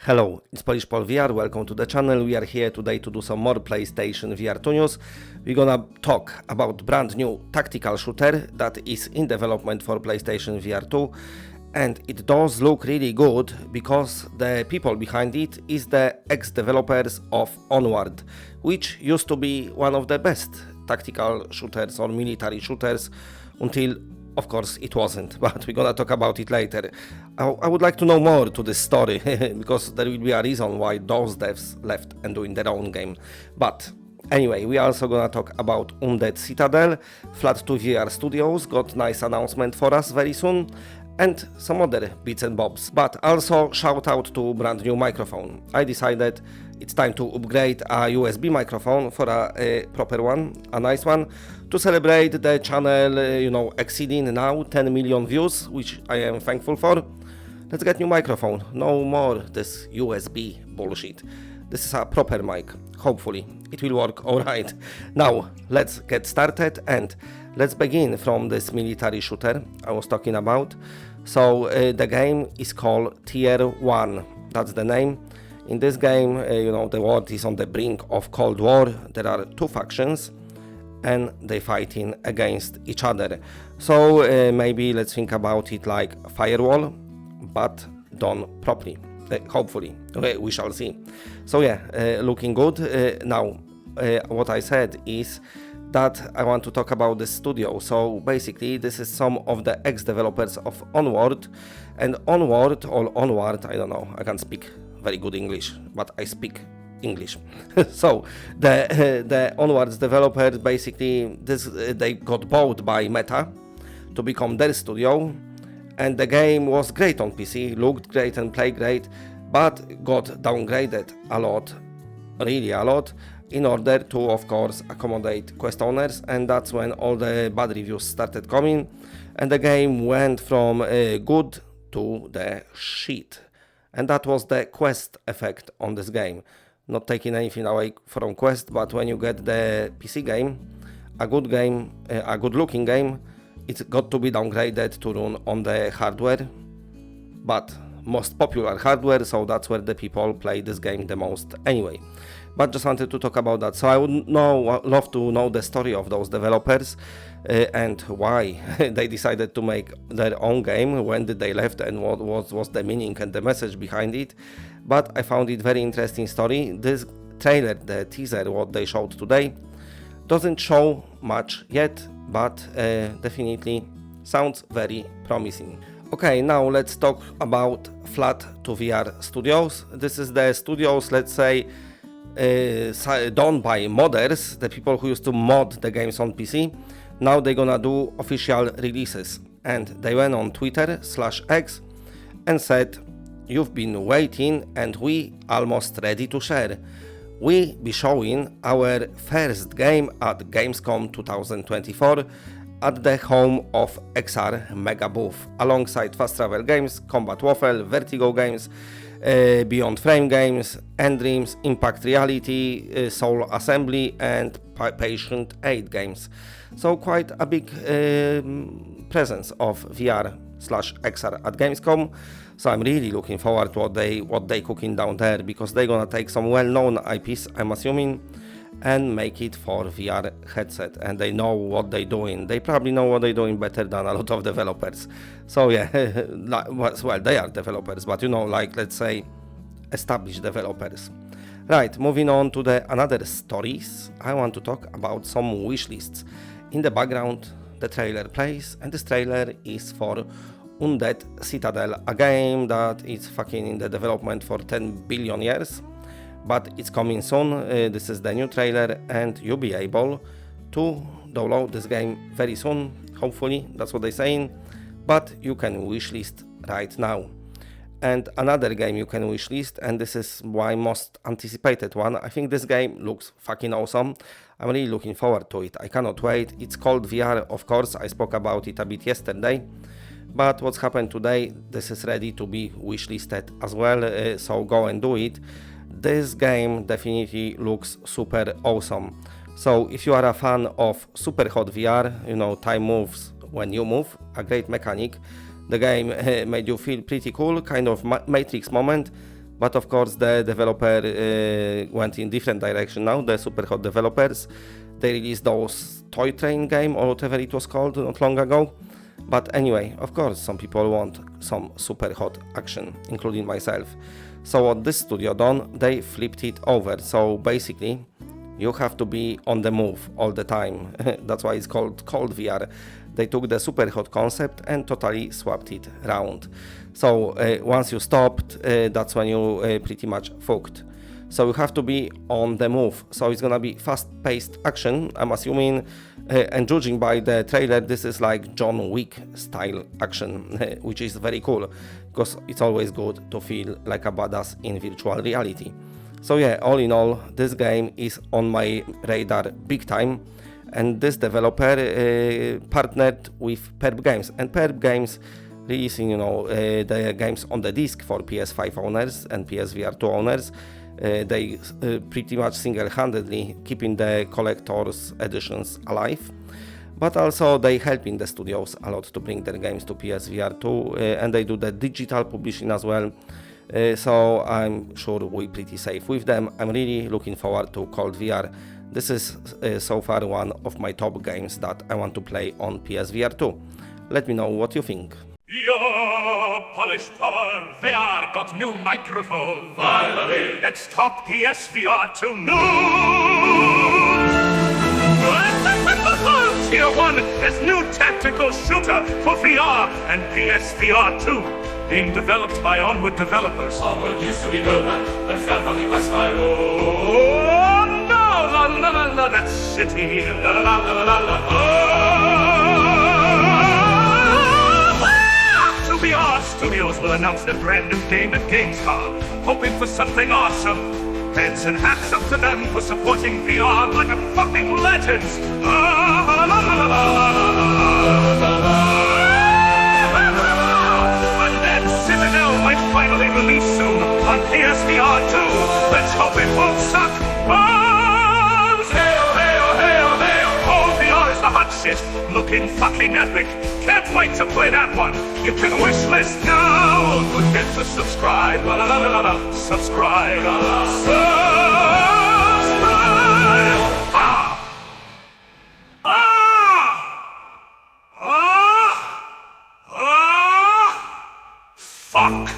Hello, it's Polish Paul VR, welcome to the channel. We are here today to do some more PlayStation VR2 news. We're gonna talk about brand new tactical shooter that is in development for PlayStation VR2, and it does look really good because the people behind it is the ex-developers of Onward, which used to be one of the best tactical shooters or military shooters until of course it wasn't, but we're gonna talk about it later. I would like to know more to this story because there will be a reason why those devs left and doing their own game. But anyway, we are also gonna talk about Undead Citadel. Flat2 VR Studios got nice announcement for us very soon, and some other bits and bobs. But also shout out to brand new microphone. I decided it's time to upgrade a USB microphone for a proper one, a nice one, to celebrate the channel, exceeding now 10 million views, which I am thankful for. Let's get new microphone. No more this USB bullshit. This is a proper mic. Hopefully it will work alright. Now let's get started and let's begin from this military shooter I was talking about. So the game is called Tier 1. That's the name. In this game, the world is on the brink of Cold War. There are two factions and they fighting against each other. So maybe let's think about it like firewall, but done properly. Hopefully, we shall see. So yeah, looking good. Now, what I said is that I want to talk about the studio. So basically, this is some of the ex-developers of Onward, and Onward or Onward, I don't know, I can't speak very good English, but I speak English. So the Onward's developers basically they got bought by Meta to become their studio, and the game was great on PC, looked great and played great, but got downgraded a lot, really a lot, in order to, of course, accommodate Quest owners, and that's when all the bad reviews started coming, and the game went from good to the shit. And that was the Quest effect on this game. Not taking anything away from Quest, but when you get the PC game, a good looking game, it's got to be downgraded to run on the hardware, but most popular hardware, so that's where the people play this game the most anyway. But just wanted to talk about that. So I would love to know the story of those developers and why they decided to make their own game, when did they left, and what was the meaning and the message behind it. But I found it very interesting story. This trailer, the teaser, what they showed today, doesn't show much yet, but definitely sounds very promising. Okay, now let's talk about Flat2 VR Studios. This is the studios, let's say, done by modders, the people who used to mod the games on PC. Now they're gonna do official releases, and they went on Twitter/X and said, "You've been waiting and we almost ready to share. We be showing our first game at Gamescom 2024 at the home of XR Mega Booth, alongside Fast Travel Games, Combat Waffle, Vertigo Games, Beyond Frame Games, Endreams, Impact Reality, Soul Assembly and Patient 8 Games." So quite a big presence of VR/XR at Gamescom. So I'm really looking forward to what they cooking down there, because they're gonna take some well-known IPs, I'm assuming, and make it for VR headset, and they know what they're doing. They probably know what they're doing better than a lot of developers. So yeah, well, they are developers, but let's say established developers. Right, moving on to the another stories, I want to talk about some wish lists. In the background, the trailer plays, and this trailer is for Undead Citadel, a game that is fucking in the development for 10 billion years. But it's coming soon. This is the new trailer, and you'll be able to download this game very soon. Hopefully, that's what they're saying. But you can wishlist right now. And another game you can wishlist, and this is my most anticipated one. I think this game looks fucking awesome. I'm really looking forward to it. I cannot wait. It's called VR, of course. I spoke about it a bit yesterday. But what's happened today, this is ready to be wishlisted as well. So go and do it. This game definitely looks super awesome. So if you are a fan of super hot VR, time moves when you move, a great mechanic. The game made you feel pretty cool, kind of Matrix moment, But of course, the developer went in different direction now, the Superhot developers. They released those Toy Train game, or whatever it was called, not long ago. But anyway, of course, some people want some super hot action, including myself. So what this studio done, they flipped it over. So basically, you have to be on the move all the time. That's why it's called cold VR. They took the super hot concept and totally swapped it around. So once you stopped, that's when you pretty much fucked. So you have to be on the move. So it's gonna be fast-paced action, I'm assuming, and judging by the trailer, this is like John Wick style action, which is very cool, because it's always good to feel like a badass in virtual reality. So yeah, all in all, this game is on my radar big time, and this developer partnered with Perp Games, and Perp Games releasing, the games on the disc for PS5 owners and PSVR2 owners. They pretty much single-handedly keeping the collector's editions alive, but also they helping the studios a lot to bring their games to PSVR2, and they do the digital publishing as well. So I'm sure we're pretty safe with them. I'm really looking forward to Cold VR. This is so far one of my top games that I want to play on PSVR2. Let me know what you think. Your polished power, VR got new microphone. Finally, let's talk PSVR2 news. Tier 1 is new tactical shooter for VR and PSVR2, being developed by Onward Developers. Onward used to be good, let's go from the West Side. Oh no, la la la la, that city, la la la la la la. VR Studios will announce their brand new game at Gamescom, hoping for something awesome. Heads and hats up to them for supporting VR like a fucking legends. Undead Citadel might finally release soon on PSVR2. Let's hope it won't suck. Bombs! Hail, hail, hail, hail! Oh, VR is the hot shit. Looking fucking epic. Can't wait to play that one. You can wish list now. Don't forget to subscribe. La la la la la. Subscribe. La la. Subscribe. Ah. Ah. Ah. Ah. Fuck.